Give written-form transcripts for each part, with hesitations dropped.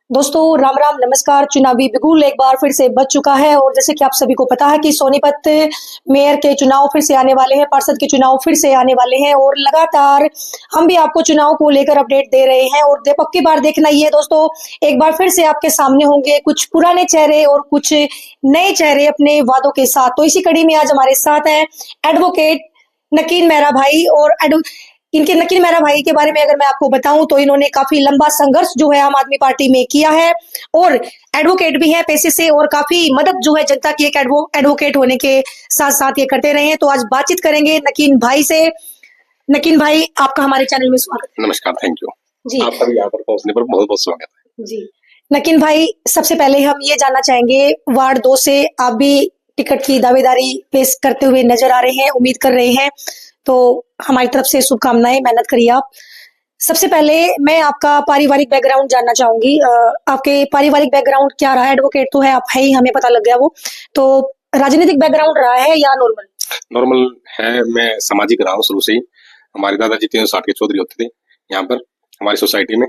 दोस्तों राम राम नमस्कार। चुनावी बिगुल एक बार फिर से बच चुका है और जैसे कि आप सभी को पता है कि सोनीपत मेयर के चुनाव फिर से आने वाले हैं, पार्षद के चुनाव फिर से आने वाले हैं और लगातार हम भी आपको चुनाव को लेकर अपडेट दे रहे हैं। और अब की बार देखना ही है दोस्तों, एक बार फिर से आपके सामने होंगे कुछ पुराने चेहरे और कुछ नए चेहरे अपने वादों के साथ। तो इसी कड़ी में आज हमारे साथ हैं एडवोकेट नकीन मेहरा भाई। और इनके नकीन मेहरा भाई के बारे में अगर मैं आपको बताऊं तो इन्होंने काफी लंबा संघर्ष जो है आम आदमी पार्टी में किया है और एडवोकेट भी है पेशे से और काफी मदद जो है जनता की एक एडवोकेट होने के साथ साथ ये करते रहे हैं। तो आज बातचीत करेंगे नकीन भाई से। नकीन भाई, आपका हमारे चैनल में स्वागत है। नमस्कार, थैंक यू जी। आपका भी यहाँ पर पहुंचने पर बहुत बहुत स्वागत है जी नकीन भाई, सबसे पहले हम ये जानना चाहेंगे, वार्ड 2 से आप भी टिकट की दावेदारी पेश करते हुए नजर आ रहे हैं, उम्मीद कर रहे हैं, तो हमारी तरफ से शुभकामनाएं, मेहनत करिए आप। सबसे पहले मैं आपका पारिवारिक बैकग्राउंड जानना चाहूंगी। आपके पारिवारिक बैकग्राउंड क्या रहा है? एडवोकेट तो है आप, है ही, हमें पता लग गया वो, तो राजनीतिक बैकग्राउंड रहा है या नॉर्मल? नॉर्मल है। मैं सामाजिक रहा हूँ शुरू से ही। हमारे दादाजी 360 के चौधरी होते थे यहाँ पर हमारी सोसाइटी में,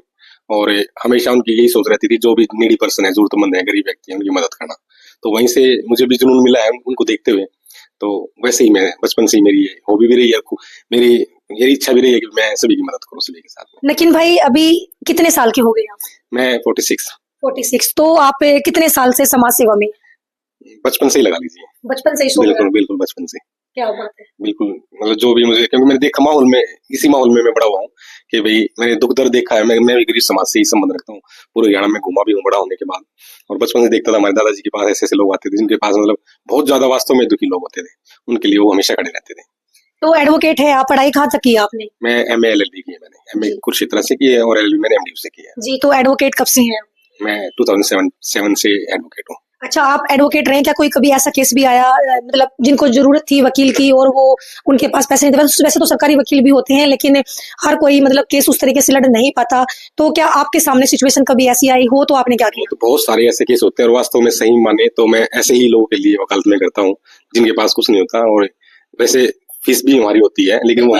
और हमेशा उनकी यही सोच रहती थी जो भी नीडी पर्सन है, जरूरतमंद है, गरीब व्यक्ति है, उनकी मदद करना। तो वहीं से मुझे भी जुनून मिला है उनको देखते हुए। तो वैसे ही मैं बचपन से ही मेरी हॉबी भी रही है, मेरी यही इच्छा भी रही है कि मैं सभी की मदद करूं सभी के साथ में। नकीन भाई, अभी कितने साल के हो गए आप? मैं 46। तो आप कितने साल से समाज सेवा में? बचपन से ही लगा लीजिए। बचपन से ही? बिल्कुल बिल्कुल बचपन से। क्या बात है। बिल्कुल, मतलब जो भी मुझे, क्योंकि मैंने देखा माहौल में, इसी माहौल में मैं बड़ा हुआ हूँ कि भाई मैंने दुख दर्द देखा है। मैं भी गरीब समाज से ही संबंध रखता हूँ। पूरे हरियाणा में घुमा भी हूँ बड़ा होने के बाद, और बचपन से देखता था हमारे दादाजी के पास ऐसे ऐसे लोग आते थे जिनके पास मतलब बहुत ज्यादा वास्तव में दुखी लोग होते थे, उनके लिए वो हमेशा खड़े रहते थे। तो एडवोकेट है आप, पढ़ाई कहाँ तक की है आपने? मैं MA LLB की है। मैंने MA कुरुक्षेत्र से की है और LLB मैंने MDU से की है। जी, तो एडवोकेट कब से हैं? मैं 2007 से एडवोकेट हूँ। अच्छा, आप एडवोकेट रहे, क्या कोई कभी ऐसा केस भी आया, मतलब जिनको जरूरत थी वकील की और वो उनके पास पैसे नहीं थे? वैसे तो सरकारी वकील भी होते हैं लेकिन हर कोई मतलब केस उस तरीके से लड़ नहीं पाता, तो क्या आपके सामने सिचुएशन कभी ऐसी आई हो तो आपने क्या किया? तो बहुत सारे ऐसे केस होते हैं, और वास्तव में सही माने तो मैं ऐसे ही लोगों के लिए वकालत में करता हूँ जिनके पास कुछ नहीं होता। और वैसे फीस भी हमारी होती है, लेकिन वो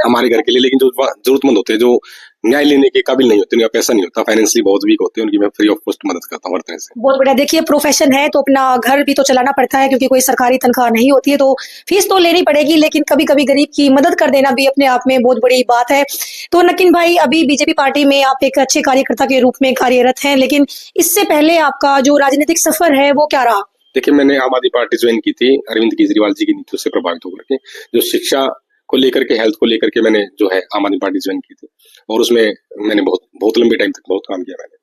हमारे घर के लिए, लेकिन जो जरूरतमंद होते हैं, जो न्याय लेने के काबिल नहीं होते, उनका पैसा नहीं होता, फाइनेंशियली बहुत वीक होते हैं, उनकी मैं फ्री ऑफ कॉस्ट मदद करता हूँ हर तरह से। बहुत बढ़िया। देखिए, प्रोफेशन है तो अपना घर भी तो चलाना पड़ता है, क्योंकि कोई सरकारी तनख्वाह नहीं होती है, तो फीस तो लेनी पड़ेगी, लेकिन कभी कभी गरीब की मदद कर देना भी अपने आप में बहुत बड़ी बात है। तो नकीन भाई, अभी बीजेपी पार्टी में आप एक अच्छे कार्यकर्ता के रूप में कार्यरत हैं, लेकिन इससे पहले आपका जो राजनीतिक सफर है वो क्या रहा? देखिए, मैंने आम आदमी पार्टी ज्वाइन की थी अरविंद केजरीवाल जी की नीतियों से प्रभावित होकर के, जो शिक्षा को लेकर के, हेल्थ को लेकर के मैंने जो है आम आदमी पार्टी ज्वाइन की थी, और उसमें मैंने बहुत लंबे टाइम तक बहुत काम किया मैंने।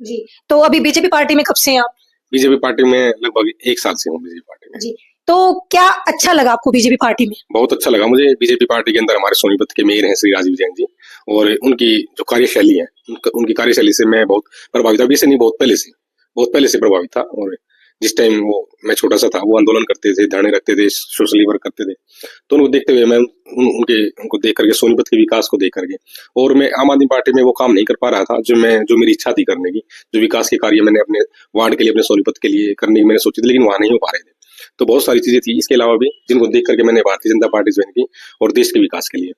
जी, तो अभी बीजेपी पार्टी में कब से हैं आप? बीजेपी पार्टी में लगभग 1 साल से हूँ बीजेपी पार्टी में। जी, तो क्या अच्छा लगा आपको बीजेपी पार्टी में? बहुत अच्छा लगा मुझे। बीजेपी पार्टी के अंदर हमारे सोनीपत के मेयर हैं श्री राजीव जैन जी, और उनकी जो कार्यशैली है, उनकी कार्यशैली से मैं बहुत प्रभावित था। अभी से नहीं, बहुत पहले से प्रभावित था। और जिस टाइम मैं छोटा सा था, वो आंदोलन करते थे, धरने रखते थे, सोशली वर्क करते थे, तो उनको देखते हुए मैं उनको देख करके, सोनीपत के विकास को देख करके, और मैं आम आदमी पार्टी में वो काम नहीं कर पा रहा था जो मेरी इच्छा थी करने की, जो विकास के कार्य मैंने अपने वार्ड के लिए, अपने सोनीपत के लिए करने की मैंने सोची थी, लेकिन वहां नहीं हो पा रहे थे। तो बहुत सारी चीजें थी इसके अलावा भी जिनको देख करके मैंने भारतीय जनता पार्टी ज्वाइन की, और देश के विकास के लिए,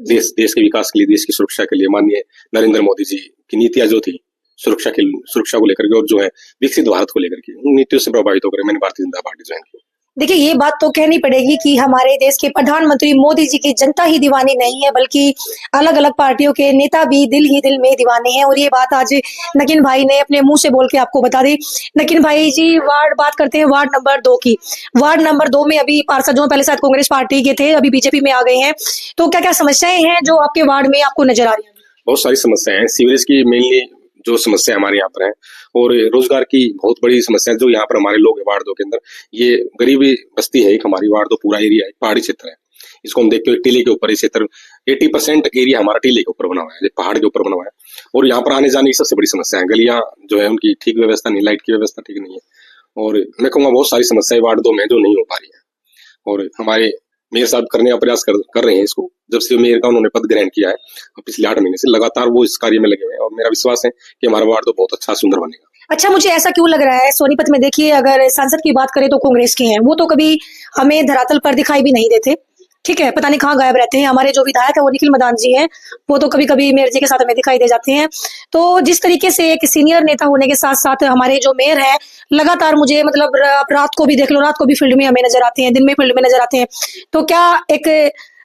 देश के विकास के लिए, देश की सुरक्षा के लिए माननीय नरेंद्र मोदी जी की नीतियां जो थी सुरक्षा को लेकर के, और जो है विकसित भारत को लेकर के, उन नीतियों से प्रभावित होकर मैंने भारतीय जनता पार्टी ज्वाइन की। देखिए, ये बात तो कहनी पड़ेगी कि हमारे देश के प्रधानमंत्री मोदी जी की जनता ही दीवानी नहीं है, बल्कि अलग अलग पार्टियों के नेता भी दिल ही दिल में दीवाने हैं, और ये बात आज नकीन भाई ने अपने मुंह से बोल के आपको बता दी। नकीन भाई जी, बात करते हैं वार्ड नंबर 2 की। वार्ड नंबर 2 में अभी पार्षद जो पहले शायद कांग्रेस पार्टी के थे, अभी बीजेपी में आ गए हैं, तो क्या क्या समस्याएं हैं जो आपके वार्ड में आपको नजर आ रही है? बहुत सारी समस्याएं हैं। सीवरेज की मेनली जो समस्या हमारे यहाँ पर है, और रोजगार की बहुत बड़ी समस्या जो यहाँ पर हमारे लोग हैं वार्ड 2 के अंदर। ये गरीबी बस्ती है एक हमारी, वार्ड 2 पूरा एरिया है, पहाड़ी क्षेत्र है। इसको हम देखते हुए टीले के ऊपर, ये क्षेत्र 80% एरिया हमारा टीले के ऊपर बना हुआ है, पहाड़ के ऊपर बना हुआ है, और यहाँ पर आने जाने की सबसे बड़ी समस्या है। गलियां जो है उनकी ठीक व्यवस्था नहीं, लाइट की व्यवस्था ठीक नहीं है, और मैं कहूँगा बहुत सारी समस्याएं वार्ड 2 में जो नहीं हो पा रही है। और हमारे मेयर साहब करने का प्रयास कर रहे हैं इसको। जब से मेयर का उन्होंने पद ग्रहण किया है, पिछले 8 महीने से लगातार वो इस कार्य में लगे हुए हैं, और मेरा विश्वास है कि हमारा वार्ड तो बहुत अच्छा सुंदर बनेगा। अच्छा, मुझे ऐसा क्यों लग रहा है, सोनीपत में देखिए, अगर सांसद की बात करें तो कांग्रेस के हैं, वो तो कभी हमें धरातल पर दिखाई भी नहीं देते, ठीक है, पता नहीं कहाँ गायब रहते हैं। हमारे जो विधायक है वो निखिल मदान जी हैं, वो तो कभी-कभी मेयर जी के साथ हमें दिखाई दे जाते हैं। तो जिस तरीके से एक सीनियर नेता होने के साथ-साथ हमारे जो मेयर हैं, लगातार मुझे मतलब रात को भी देख लो, रात को भी फील्ड में हमें नज़र आते हैं, दिन में फील्ड में नज़र आते हैं। तो क्या एक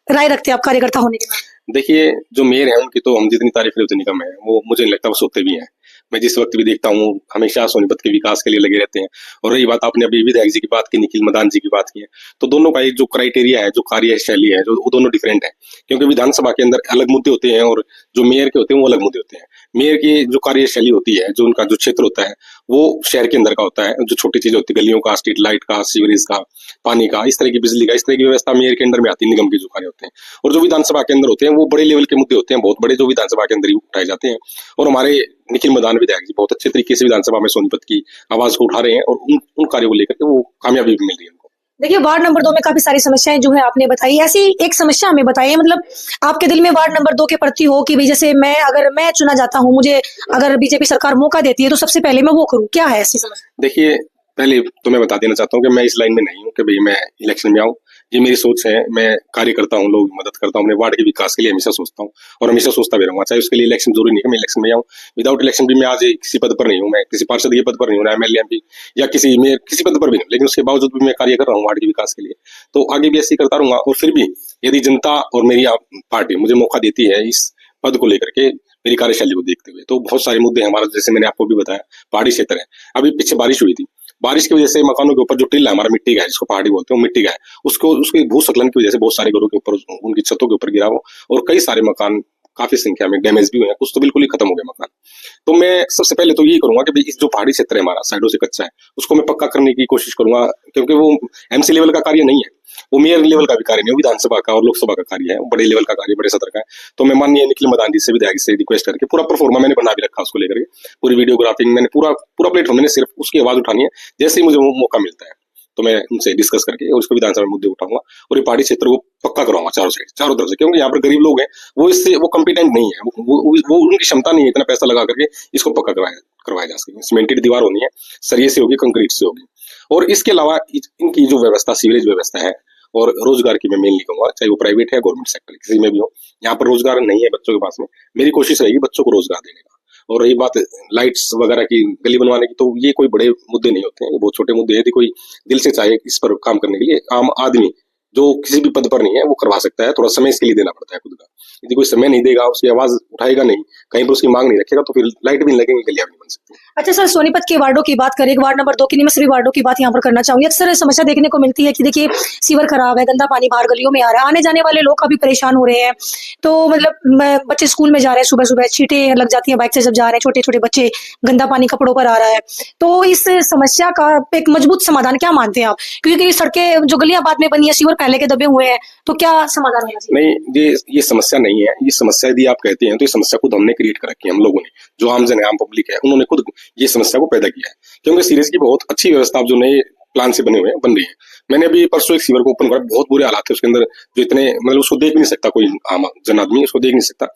राय रखते हैं आप कार्यकर्ता होने के बाद? देखिए, जो मेयर हैं उनकी तो हम जितनी तारीफ करें उतनी कम है। वो मुझे नहीं लगता वो सोते भी हैं। मैं जिस वक्त भी देखता हूँ हमेशा सोनीपत के विकास के लिए लगे रहते हैं। और रही बात आपने अभी विधायक जी की बात की, निखिल मदान जी की बात की है, तो दोनों का एक जो क्राइटेरिया है, जो कार्यशैली है, जो वो दोनों डिफरेंट है। क्योंकि विधानसभा के अंदर अलग मुद्दे होते हैं और जो मेयर के होते हैं वो अलग मुद्दे होते हैं। मेयर की जो कार्यशैली होती है, जो उनका जो क्षेत्र होता है, वो शहर के अंदर का होता है। जो छोटी चीजें होती है, गलियों का, स्ट्रीट लाइट का, सीवरेज का, पानी का, इस तरह की बिजली का, इस तरह की व्यवस्था मेयर के अंडर में आती है, निगम के जो कार्य होते हैं। और जो विधानसभा के अंदर होते हैं वो बड़े लेवल के मुद्दे होते हैं, बहुत बड़े, जो विधानसभा के अंदर ही उठाए जाते हैं। और हमारे निखिल मदान विधायक जी बहुत अच्छे तरीके से विधानसभा में सोनीपत की आवाज को उठा रहे हैं और उन कार्यों को लेकर के वो कामयाबी भी मिल रही है उनको। देखिए, वार्ड नंबर 2 में काफी सारी समस्याएं जो है आपने बताई। ऐसी एक समस्या हमें बताइए, मतलब आपके दिल में वार्ड नंबर 2 के प्रति हो कि भाई जैसे अगर मैं चुना जाता हूँ, मुझे अगर बीजेपी सरकार मौका देती है तो सबसे पहले मैं वो करूँ, क्या है ऐसी समस्या? देखिए, पहले तो मैं बता देना चाहता हूँ कि मैं इस लाइन में नहीं हूँ कि भाई मैं इलेक्शन में आऊँ। ये मेरी सोच है, मैं कार्य करता हूँ, लोगों की मदद करता हूँ, अपने वार्ड के विकास के लिए हमेशा सोचता हूँ और हमेशा सोचता भी रहूंगा। चाहे उसके लिए इलेक्शन जरूरी नहीं है मैं इलेक्शन में आऊँ। विदाउट इलेक्शन भी मैं आज किसी पद पर नहीं हूँ, मैं किसी पार्षद के पद पर नहीं हूँ, ना एमएलए एमपी या किसी मेयर, किसी पद पर भी नहीं, लेकिन उसके बावजूद भी मैं कार्य कर रहा हूँ वार्ड के विकास के लिए। तो आगे भी ऐसे ही करता रहूंगा। और फिर भी यदि जनता और मेरी पार्टी मुझे मौका देती है इस पद को लेकर के, मेरी कार्यशैली को देखते हुए, तो बहुत सारे मुद्दे हमारा, जैसे मैंने आपको भी बताया, पहाड़ी क्षेत्र है। अभी पीछे बारिश हुई थी, बारिश की वजह से मकानों के ऊपर जो टिल्ला हमारा मिट्टी का है, जिसको पहाड़ी बोलते हैं, मिट्टी का है, उसको उसके भूस्खलन की वजह से बहुत सारे घरों के ऊपर, उनकी छतों के ऊपर गिरा हो और कई सारे मकान काफी संख्या में डैमेज भी हुए हैं, कुछ तो बिल्कुल ही खत्म हो गए मकान। तो मैं सबसे पहले तो यही करूंगा कि भाई इस जो पहाड़ी क्षेत्र है हमारा, साइडों से कच्चा है, उसको मैं पक्का करने की कोशिश करूंगा। क्योंकि वो एमसी लेवल का कार्य नहीं है, वो मेयर लेवल का भी कार्य नहीं है, विधानसभा का और लोकसभा का कार्य है, वो बड़े लेवल का कार्य, बड़े सदर का है। तो मैं माननीय निखिल मदान जी से, विधायक से रिक्वेस्ट करके पूरा परफॉर्मा मैंने बना भी रखा उसको लेकर के, पूरी वीडियोग्राफिंग मैंने पूरा प्लेटफॉर्म, मैंने सिर्फ उसकी आवाज उठानी है। जैसे ही मुझे वो मौका मिलता है तो मैं उनसे डिस्कस करके और उसको विधानसभा में मुद्दे उठाऊंगा और ये पहाड़ी क्षेत्र को पक्का करवाऊंगा चारों साइड, चारों तरफ से। क्योंकि यहाँ पर गरीब लोग हैं, वो कॉम्पिटेंट नहीं है, वो उनकी क्षमता नहीं है इतना पैसा लगा करके इसको पक्का करवाया जा सके। सीमेंटेड दीवार होनी है, सरिये से होगी, कंक्रीट से होगी। और इसके अलावा इनकी जो व्यवस्था, सीवरेज व्यवस्था है और रोजगार की मैं मेनली कहूंगा, चाहे वो प्राइवेट है, गवर्नमेंट सेक्टर, किसी में भी हो, यहाँ पर रोजगार नहीं है बच्चों के पास में। मेरी कोशिश रहेगी बच्चों को रोजगार देने का। और रही बात लाइट्स वगैरह की, गली बनवाने की, तो ये कोई बड़े मुद्दे नहीं होते हैं, ये बहुत छोटे मुद्दे हैं। यदि कोई दिल से चाहे इस पर काम करने के लिए, आम आदमी जो किसी भी पद पर नहीं है वो करवा सकता है। थोड़ा समय इसके लिए देना पड़ता है खुद का। यदि कोई समय नहीं देगा, उसकी आवाज उठाएगा नहीं, कहीं पर उसकी मांग नहीं रखेगा, तो फिर लाइट भी नहीं लगेंगी, गलियां भी नहीं बन सकती। अच्छा सर, सोनीपत के वार्डों की बात करें, वार्ड नंबर 2 की नहीं, मैं सभी वार्डों की बात यहाँ पर करना चाहूंगी। अक्सर समस्या देखने को मिलती है कि देखिए सीवर खराब है, गंदा पानी बाहर गलियों में आ रहा है, आने जाने वाले लोग काफी परेशान हो रहे हैं। तो मतलब बच्चे स्कूल में जा रहे हैं, सुबह सुबह छींटे लग जाती है बाइक से जब जा रहे हैं, छोटे छोटे बच्चे, गंदा पानी कपड़ों पर आ रहा है। तो इस समस्या का एक मजबूत समाधान क्या मानते हैं आप? क्योंकि सड़कें जो गलियां बाद में बनी है, सीवर पहले के दबे हुए हैं, तो क्या समाधान होना चाहिए? नहीं, ये समस्या नहीं है। ये समस्या यदि आप कहते हैं तो ये समस्या खुद हमने क्रिएट कर रखी है, हम लोगों ने, जो आम जन है, आम पब्लिक है, उन्होंने खुद ये समस्या को पैदा किया है। क्योंकि सीवरेज की बहुत अच्छी व्यवस्था जो नए प्लान से बने हुए हैं, बन रही है। मैंने अभी परसों एक सीवर को ओपन करा, बहुत बुरे हालात थे उसके अंदर, जो इतने मतलब उसको देख नहीं सकता कोई आम जन आदमी, उसको देख नहीं सकता।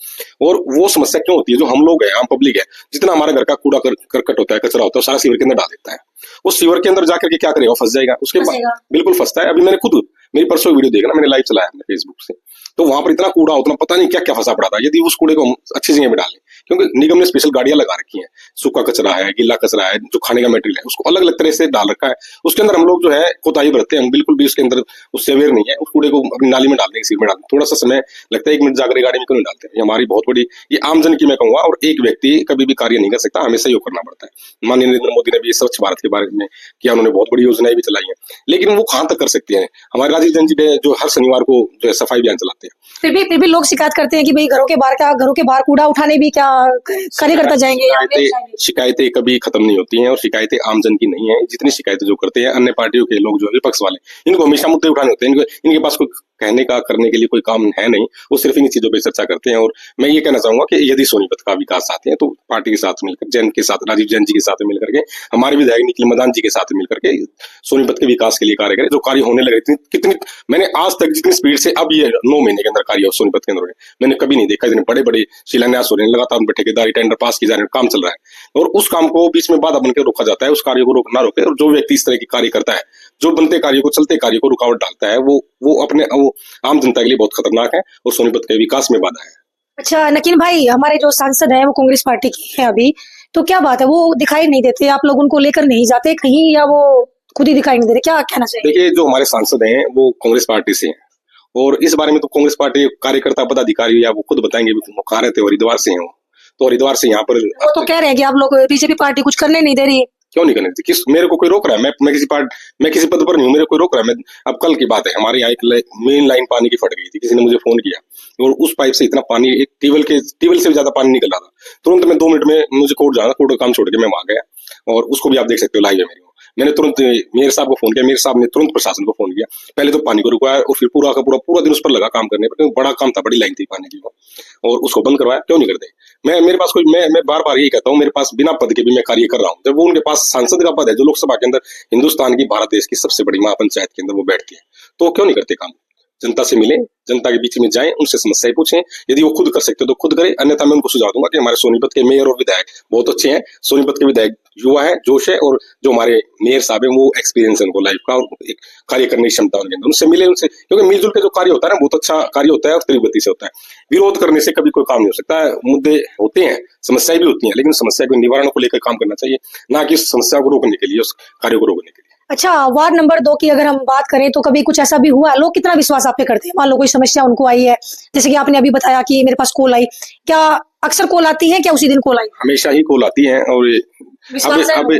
और वो समस्या क्यों होती है? जो हम लोग हैं, आम पब्लिक है, जितना हमारे घर का कूड़ा करकट होता है, कचरा होता है, सारा सीवर के अंदर डाल देता है। उस सीवर के अंदर जाकर के क्या करेगा? फंस जाएगा, उसके बाद बिल्कुल फंसता है। अभी मैंने खुद, मेरी परसों वीडियो देखना, मैंने लाइव चलाया अपने फेसबुक से, तो वहां पर इतना कूड़ा, उतना पता नहीं क्या क्या फंसा पड़ा था। यदि उस कूड़े को हम अच्छी जगह में डालें, क्योंकि निगम ने स्पेशल गाड़ियां लगा रखी हैं, सूखा कचरा है, गीला कचरा है, जो खाने का मटेरियल है, उसको अलग अलग तरह से डाल रखा है। उसके अंदर हम लोग जो है कोताही बरतते हैं, हम बिल्कुल भी उसके अंदर उससे अवेयर नहीं है। उस कूड़े को अपनी नाली में डाल देंगे, सीवर में डाल देंगे, थोड़ा सा समय लगता है, 1 मिनट जाकर गाड़ी में क्यों नहीं डालते? ये हमारी बहुत बड़ी, ये आम जन की मैं कहूंगा, और एक व्यक्ति कभी भी कार्य नहीं कर सकता, हमें सहयोग करना पड़ता है। माननीय नरेंद्र मोदी ने भी स्वच्छ भारत के बारे में किया, उन्होंने बहुत बड़ी योजनाएं भी चलाई है, लेकिन वो कहाँ तक कर सकते हैं? हमारे राजीव जैन जी जो हर शनिवार को जो है सफाई अभियान चलाते हैं, फिर भी लोग शिकायत करते हैं कि भाई घरों के बाहर कूड़ा उठाने भी क्या कार्यकर्ता जाएंगे? शिकायतें कभी खत्म नहीं होती हैं और शिकायतें आम जन की नहीं है। जितनी शिकायतें जो करते हैं अन्य पार्टियों के लोग, जो विपक्ष वाले, इनको हमेशा मुद्दे उठाने होते हैं। इनके पास कोई कहने का, करने के लिए कोई काम है नहीं, वो सिर्फ इन चीजों पर चर्चा करते हैं। और मैं ये कहना चाहूंगा कि यदि सोनीपत का विकास चाहते हैं तो पार्टी के साथ मिलकर, जैन के साथ, राजीव जैन जी के साथ मिलकर के, हमारे विधायक निखिल मदान जी के साथ मिलकर के सोनीपत के विकास के लिए कार्य करें। जो कार्य होने लगे, कितनी मैंने आज तक जितनी स्पीड से अब ये 9 महीने के अंदर कार्य सोनीपत के अंदर मैंने कभी नहीं देखा। इतने बड़े बड़े शिलान्यास हो रहे हैं, लगातार उन पर ठेकेदारी टेंडर पास किए जा रहे हैं, काम चल रहा है, और उस काम को बीच में बाधा बनकर रोका जाता है। उस कार्य को ना रोके, और जो व्यक्ति इस तरह की कार्य करता है जो बनते कार्य को, चलते कार्य को रुकावट डालता है, वो आम जनता के लिए बहुत खतरनाक है और सोनीपत के विकास में बाधा है। अच्छा नकीन भाई, हमारे जो सांसद हैं वो कांग्रेस पार्टी के हैं अभी, तो क्या बात है, वो दिखाई नहीं देते, आप लोग उनको लेकर नहीं जाते कहीं, या वो खुद ही दिखाई नहीं देते, क्या कहना चाहिए? देखिए, जो हमारे सांसद हैं वो कांग्रेस पार्टी से हैं और इस बारे में तो कांग्रेस पार्टी कार्यकर्ता पदाधिकारी या वो खुद बताएंगे, वो कहाँ रहते, हरिद्वार से हैं वो, तो हरिद्वार से यहाँ पर वो तो कह रहे हैं कि आप लोग बीजेपी पार्टी कुछ करने नहीं दे रही। क्यों नहीं करने देती? मेरे को कोई रोक रहा है? मैं किसी पद पर नहीं हूँ, मेरे को कोई रोक रहा है? अब कल की बात है, हमारे यहाँ एक मेन लाइन पानी की फट गई थी, किसी ने मुझे फोन किया और उस पाइप से इतना पानी, एक टेबल से भी ज्यादा पानी निकल रहा था। तुरंत मैं 2 मिनट में मुझे कोर्ट जाना, कोर्ट का काम छोड़ के मैं वहां गया और उसको भी आप देख सकते हो, लाइव है मेरे को। मैंने तुरंत मेयर साहब को फोन किया, मेयर साहब ने तुरंत प्रशासन को फोन किया, पहले तो पानी को रुकवाया और फिर पूरा का पूरा दिन उस पर लगा काम करने पर, क्योंकि बड़ा काम था, बड़ी लाइन थी पानी की, और उसको बंद करवाया। क्यों नहीं करते? मेरे पास मैं बार बार यही कहता हूँ, मेरे पास बिना पद के भी मैं कार्य कर रहा हूँ। जब वो उनके पास सांसद का पद है, जो लोकसभा के अंदर हिंदुस्तान की, भारत देश की सबसे बड़ी महापंचायत के अंदर वो बैठती है, तो क्यों नहीं करते काम? जनता से मिले, जनता के बीच में जाएं, उनसे समस्याएं पूछें। यदि वो खुद कर सकते तो खुद करें, अन्यथा मैं उनको सुझाव दूंगा कि हमारे सोनीपत के मेयर और विधायक बहुत अच्छे हैं। सोनीपत के विधायक युवा है, जोश है, और जो हमारे मेयर साहब है वो एक्सपीरियंस है उनको लाइफ का, और एक कार्य करने की क्षमता उनके अंदर, उनसे मिले, उनसे, क्योंकि मिलजुल के जो कार्य होता है ना, बहुत अच्छा कार्य होता है और तीव्र गति से होता है। विरोध करने से कभी कोई काम नहीं हो सकता है। मुद्दे होते हैं, समस्याएं भी होती हैं, लेकिन समस्या के निवारण को लेकर काम करना चाहिए, ना कि उस समस्या को रोकने के लिए, उस कार्य को रोकने के लिए। अच्छा, वार्ड नंबर 2 की अगर हम बात करें तो कभी कुछ ऐसा भी हुआ, लोग कितना विश्वास आप पे करते हैं? मान लो कोई समस्या उनको आई है, जैसे कि आपने अभी बताया कि मेरे पास कॉल आई, क्या अक्सर कॉल आती है, क्या उसी दिन कॉल आई? हमेशा ही कॉल आती है, और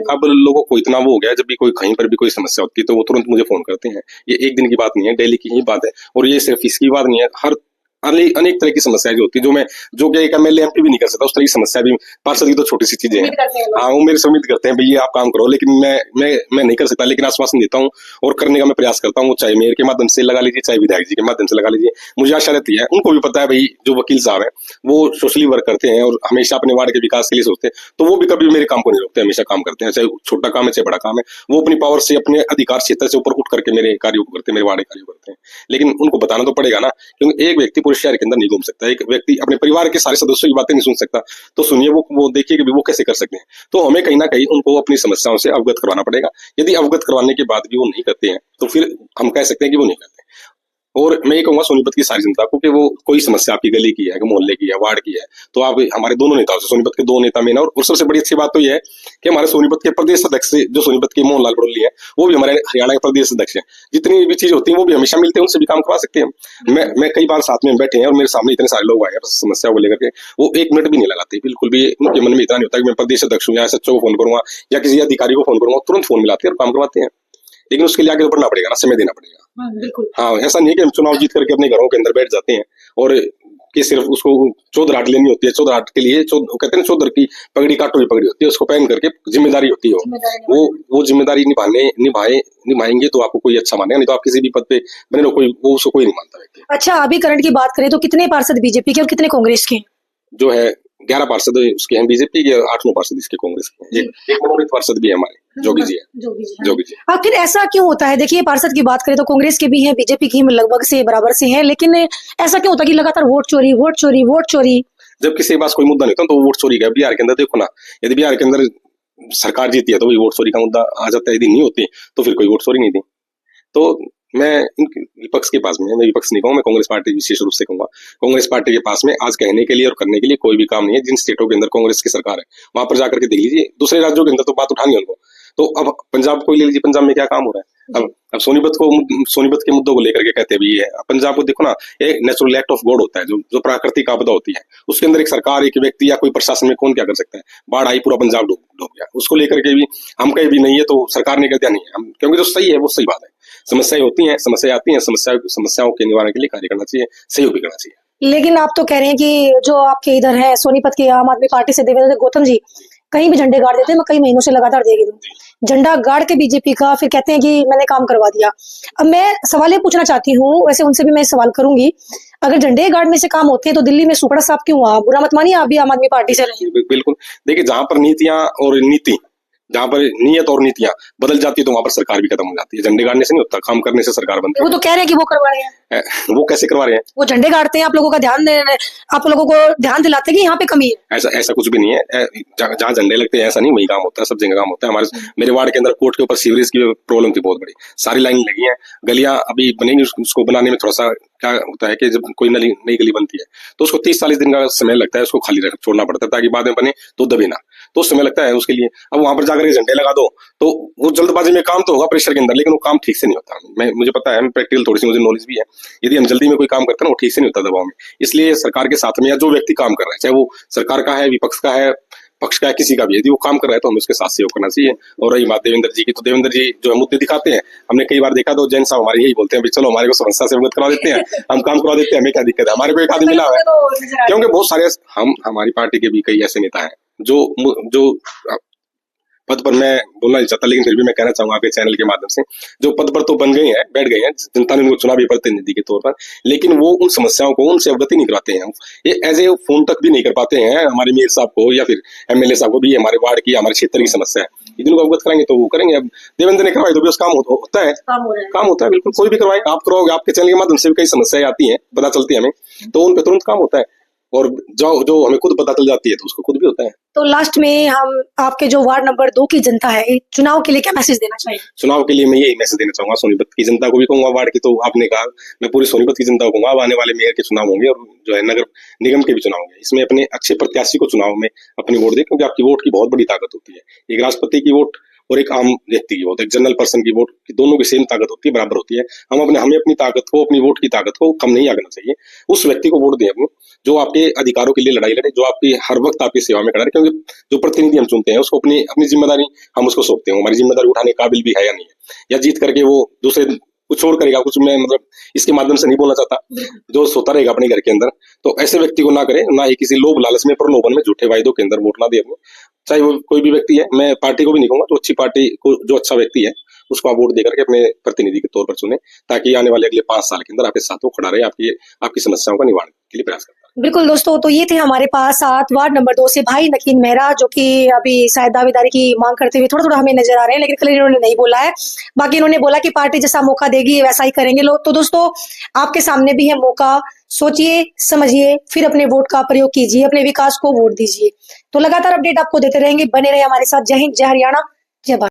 अब लोगों को इतना वो हो गया है, जब भी कोई कहीं पर भी कोई समस्या होती है तो वो तुरंत मुझे फोन करते हैं। ये एक दिन की बात नहीं है, डेली की ही बात है, और ये सिर्फ इसकी बात नहीं है, हर अनेक तरह की समस्याएं जो होती है, जो कि एक एमएलए एमपी भी नहीं कर सकता, उस तरह की समस्या भी पार्षद की तो छोटी सी चीजें हैं। हाँ, वो मेरे से उम्मीद करते हैं भाई ये आप काम करो, लेकिन मैं नहीं कर सकता, लेकिन आश्वासन देता हूँ और करने का मैं प्रयास करता हूँ। चाहे मेयर के माध्यम से लगा लीजिए, चाहे विधायक जी के माध्यम से लगा लीजिए, मुझे आशा रहती है, उनको भी पता है भाई, जो वकील साहब है वो सोशली वर्क करते हैं और हमेशा अपने वार्ड के विकास के लिए सोचते हैं, तो वो भी कभी मेरे काम को नहीं रोकते, हमेशा काम करते हैं, चाहे छोटा काम है चाहे बड़ा काम है, वो अपनी पावर से, अपने अधिकार क्षेत्र से ऊपर उठ करके मेरे कार्यों को करते हैं, मेरे वार्ड के कार्यों को करते हैं। लेकिन उनको बताना तो पड़ेगा ना, क्योंकि एक व्यक्ति पूरे शहर के अंदर नहीं घूम सकता, एक व्यक्ति अपने परिवार के सारे सदस्यों की बातें नहीं सुन सकता, तो सुनिए वो देखिए कि वो कैसे कर सकते हैं। तो हमें कहीं ना कहीं उनको अपनी समस्याओं से अवगत करवाना पड़ेगा। यदि अवगत करवाने के बाद भी वो नहीं करते हैं तो फिर हम कह सकते हैं कि वो नहीं करते। और मैं ये कहूंगा सोनीपत की सारी जनता को कि वो कोई समस्या आपकी गली की है, मोहल्ले की है, वार्ड की है, तो आप हमारे दोनों नेताओं से, सोनीपत के 2 नेता मेन, और सबसे बड़ी अच्छी बात तो ये है कि हमारे सोनीपत के प्रदेश अध्यक्ष जो सोनीपत के मोहनलाल बड़ोली है, वो भी हमारे हरियाणा के प्रदेश अध्यक्ष है। जितनी भी चीज होती है वो भी हमेशा मिलते हैं, उनसे भी काम करवा सकते हैं। मैं कई बार साथ में बैठे हैं और मेरे सामने इतने सारे लोग आए हैं समस्या को लेकर के, वो 1 मिनट भी नहीं लगाते, बिल्कुल भी उनके मन में इतना नहीं होता कि मैं प्रदेश अध्यक्ष हूँ या सचिव को फोन करूंगा या किसी अधिकारी को फोन करूंगा, तुरंत फोन मिलाते हैं और काम करवाते हैं। लेकिन उसके लिए आगे तो बढ़ना पड़ेगा ना, समय देना पड़ेगा। बिल्कुल। हाँ, ऐसा नहीं है कि हम चुनाव जीत करके अपने घरों के अंदर बैठ जाते हैं और कि सिर्फ उसको चौधराहट लेनी होती है। चौधराहट के लिए कहते हैं ना, चौधर की पगड़ी काटो की पगड़ी होती है, उसको पहन करके जिम्मेदारी होती है, वो जिम्मेदारी निभाएंगे तो आपको कोई अच्छा मानेगा, नहीं तो आप किसी भी पद पे बने रहो, उसको कोई नहीं मानता व्यक्ति। अच्छा, अभी करंट की बात करें तो कितने पार्षद बीजेपी के और कितने कांग्रेस के? जो है 11 पार्षद उसके हैं बीजेपी के, 8-9 पार्षद इसके कांग्रेस के। एक मनोनीत पार्षद भी है हमारे, जोगी जी है। जोगी जी। आखिर ऐसा क्यों होता है? देखिए, पार्षद की बात करें तो कांग्रेस के भी हैं, बीजेपी की लगभग से बराबर से हैं, लेकिन ऐसा क्यों होता है कि लगातार वोट चोरी? जब किसी के पास कोई मुद्दा नहीं होता तो वोट चोरी का, बिहार के अंदर देखो ना, यदि बिहार के अंदर सरकार जीती है तो वही वोट चोरी का मुद्दा आ जाता है, यदि नहीं होती तो फिर कोई वोट चोरी नहीं थी। तो मैं विपक्ष के पास में, मैं विपक्ष नहीं कहूँ, मैं कांग्रेस पार्टी विशेष रूप से कहूंगा, कांग्रेस पार्टी के पास में आज कहने के लिए और करने के लिए कोई भी काम नहीं है। जिन स्टेटों के अंदर कांग्रेस की सरकार है वहां पर जाकर के देख लीजिए, दूसरे राज्यों के अंदर तो बात उठानी है उनको। तो अब पंजाब को ले लीजिए, पंजाब में क्या काम हो रहा है? अब सोनीपत के मुद्दों को लेकर के कहते भी है। पंजाब को देखो ना, एक नेचुरल एक्ट ऑफ गॉड होता है, जो प्राकृतिक आपदा होती है, उसके अंदर एक सरकार, एक व्यक्ति या कोई प्रशासन में कौन क्या कर सकता है? बाढ़ आई, पूरा पंजाब डूब गया, उसको लेकर के भी हम कहीं भी नहीं है तो सरकार ने कर दिया नहीं है, क्योंकि जो सही है वो सही बात है। समस्याएं होती हैं, समस्याएं आती हैं, समस्याओं के निवारण के लिए कार्य करना चाहिए, सहयोग भी करना चाहिए। लेकिन आप तो कह रहे हैं कि जो आपके इधर है सोनीपत के आम आदमी पार्टी से देवेंद्र गौतम जी कहीं भी झंडे गाड़ देते हैं, मैं कई महीनों से लगातार देख रही हूँ झंडा गाड़ के बीजेपी का, फिर कहते हैं कि मैंने काम करवा दिया। अब मैं सवाल ये पूछना चाहती हूँ, वैसे उनसे भी मैं सवाल करूंगी, अगर झंडे गाड़ने से काम होते हैं तो दिल्ली में सुपड़ा साहब क्यों हुआ? बुरा मत मानिए, आप भी आम आदमी पार्टी से रहे। बिल्कुल, देखिए जहां पर नीतियां और नीति जहाँ पर नियत और नीतियां बदल जाती है तो वहां पर सरकार भी खत्म हो जाती है। झंडे गाड़ने से नहीं होता, काम करने से सरकार बनती वो तो कह रहे हैं कि वो करवा रहे हैं, है। वो कैसे करवा रहे हैं? वो झंडे गाड़ते हैं, आप लोगों का ध्यान दे, आप लोगों को ध्यान दिलाते हैं कि यहाँ पे कमी है। ऐसा ऐसा कुछ भी नहीं है। जहाँ झंडे लगते हैं ऐसा नहीं, वही काम होता है, सब जगह काम होता है। मेरे वार्ड के अंदर कोर्ट के ऊपर सीवरेज की प्रॉब्लम थी बहुत बड़ी, सारी लाइन लगी है, गलियां अभी बनेंगी, उसको बनाने में थोड़ा सा क्या होता है कि जब कोई नई गली बनती है तो उसको 30-40 दिन का समय लगता है, उसको खाली छोड़ना पड़ता है ताकि बाद में बने तो दबे ना, तो समय लगता है उसके लिए। अब वहां पर जाकर झंडे लगा दो तो वो जल्दबाजी में काम तो होगा प्रेशर के अंदर, लेकिन वो काम ठीक से नहीं होता। मुझे पता है, प्रैक्टिकल थोड़ी सी मुझे नॉलेज भी है। यदि हम जल्दी में कोई काम करते हैं ना, वो ठीक से नहीं होता दबाव में। इसलिए सरकार के साथ में या जो व्यक्ति काम कर रहा है, चाहे वो सरकार का है, विपक्ष का है, पक्ष का है, किसी का भी, यदि वो काम कर रहा है तो हमें उसके साथ सहयोग करना चाहिए। और रही बात देवेंद्र जी की, तो देवेंद्र जी जो है मुद्दे दिखाते हैं, हमने कई बार देखा तो जैन साहब हमारे यही बोलते हैं, चलो हमारे को समस्या से अवगत करा देते हैं, हम काम करवा देते हैं, हमें क्या दिक्कत है, हमारे को एक आदमी मिला है। क्योंकि बहुत सारे हमारी पार्टी के भी कई ऐसे नेता हैं जो पद पर, मैं बोलना नहीं चाहता लेकिन फिर भी मैं कहना चाहूंगा आपके चैनल के माध्यम से, जो पद पर तो बन गए हैं, बैठ गए हैं, जनता ने उनको चुना भी प्रतिनिधि के तौर पर, लेकिन वो उन समस्याओं को उनसे अवगत ही नहीं कराते हैं। ये एज ए फोन तक भी नहीं कर पाते हैं हमारे मेयर साहब को या फिर एमएलए साहब को भी, हमारे वार्ड की, हमारे क्षेत्र की समस्या है, यदि उनको अवगत कराएंगे तो वो करेंगे। अब देवेंद्र ने करवाई तो भी उस काम होता है, काम होता है, बिल्कुल कोई भी करवाए, आप करवाओगे, आपके चैनल के माध्यम से भी कई समस्याएं आती हैं, पता चलती है हमें, तो उन पर तुरंत काम होता है, और जो हमें खुद पता चल जाती है तो उसको खुद भी होता है। तो लास्ट में हम आपके जो वार्ड नंबर 2 की जनता है, चुनाव के लिए क्या मैसेज देना चाहिए? चुनाव के लिए मैं यही मैसेज देना चाहूंगा, सोनीपत की जनता को भी कहूंगा, वार्ड की तो आपने कहा, मैं पूरी सोनीपत की जनता को कहूंगा, अब आने वाले मेयर के चुनाव होंगे और जो है नगर निगम के भी चुनाव होंगे, इसमें अपने अच्छे प्रत्याशी को चुनाव में अपनी वोट दें, क्योंकि आपकी वोट की बहुत बड़ी ताकत होती है। एक राष्ट्रपति की वोट और एक आम व्यक्ति की वोट, एक जनरल पर्सन की वोट, दोनों की सेम ताकत होती है, बराबर होती है। हमें अपनी ताकत को, अपनी वोट की ताकत को कम नहीं आना चाहिए। उस व्यक्ति को वोट दें अपने, जो आपके अधिकारों के लिए लड़ाई लड़े, जो आपकी हर वक्त आपकी सेवा में खड़ा रहे, क्योंकि जो प्रतिनिधि हम चुनते हैं उसको अपनी जिम्मेदारी हम उसको सौंपते हैं, हमारी जिम्मेदारी उठाने के काबिल भी है या नहीं है, या जीत करके वो दूसरे कुछ और करेगा, कुछ मैं मतलब इसके माध्यम से नहीं बोलना चाहता, जो सोता रहेगा अपने घर के अंदर, तो ऐसे व्यक्ति को ना करे, ना ही किसी लोभ लालच में, प्रलोभन में, झूठे वायदों के अंदर वोट ना दे अपने, चाहे वो कोई भी व्यक्ति है। मैं पार्टी को भी नहीं कहूंगा, जो अच्छी पार्टी को, जो अच्छा व्यक्ति है उसको आप वोट देकर के अपने प्रतिनिधि के तौर पर चुने, ताकि आने वाले अगले 5 साल के अंदर आपके साथ वो खड़ा रहे, आपकी समस्याओं का निवारण के लिए प्रयास करता है। बिल्कुल दोस्तों, तो ये थे हमारे पास 7 वार्ड नंबर 2 से भाई नकीन मेहरा, जो कि अभी शायद दावेदारी की मांग करते हुए थोड़ा हमें नजर आ रहे हैं, लेकिन कल इन्होंने नहीं बोला है। बाकी इन्होंने बोला कि पार्टी जैसा मौका देगी वैसा ही करेंगे लोग। तो दोस्तों, आपके सामने भी है मौका, सोचिए, समझिए, फिर अपने वोट का प्रयोग कीजिए, अपने विकास को वोट दीजिए। तो लगातार अपडेट आपको देते रहेंगे, बने रहे हमारे साथ। जय हिंद, जय हरियाणा, जय भारत।